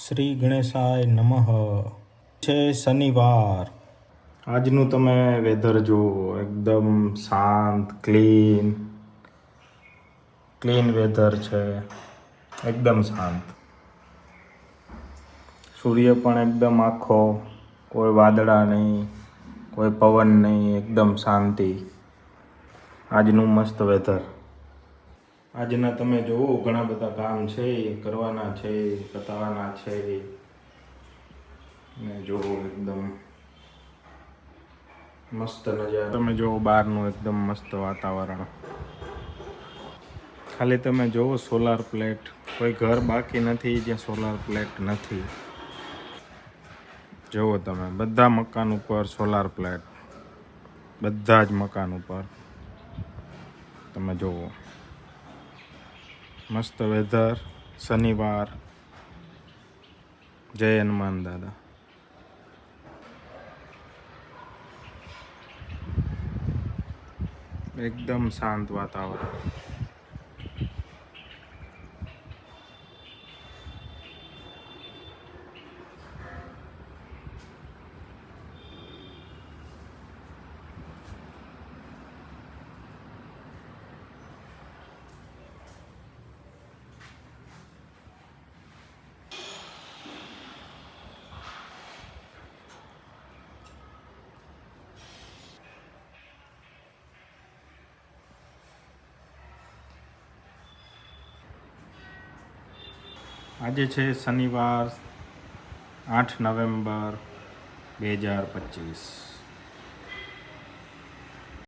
શ્રી ગણેશાય નમઃ. છે શનિવાર. આજનું તમે વેધર જુઓ, એકદમ શાંત, ક્લીન વેધર છે. એકદમ શાંત. સૂર્ય પણ એકદમ આખો, કોઈ વાદળા નહીં, કોઈ પવન નહીં, એકદમ શાંતિ. આજનું મસ્ત વેધર. આજના તમે જુઓ, ઘણા બધા કામ છે, કરવાના છે, પતાવવાના છે. ને જુઓ એકદમ મસ્ત નજારો. તમે જુઓ બહારનું એકદમ મસ્ત વાતાવરણ. ખાલી તમે જુઓ સોલાર પ્લેટ. કોઈ ઘર બાકી નથી જ્યાં સોલાર પ્લેટ નથી. જુઓ તમે, બધા મકાન ઉપર સોલાર પ્લેટ. બધા જ મકાન ઉપર તમે જુઓ. મસ્ત વેધર. શનિવાર. જય હનુમાન દાદા. એકદમ શાંત વાતાવરણ. આજે છે શનિવાર, 8 નવેમ્બર 2025.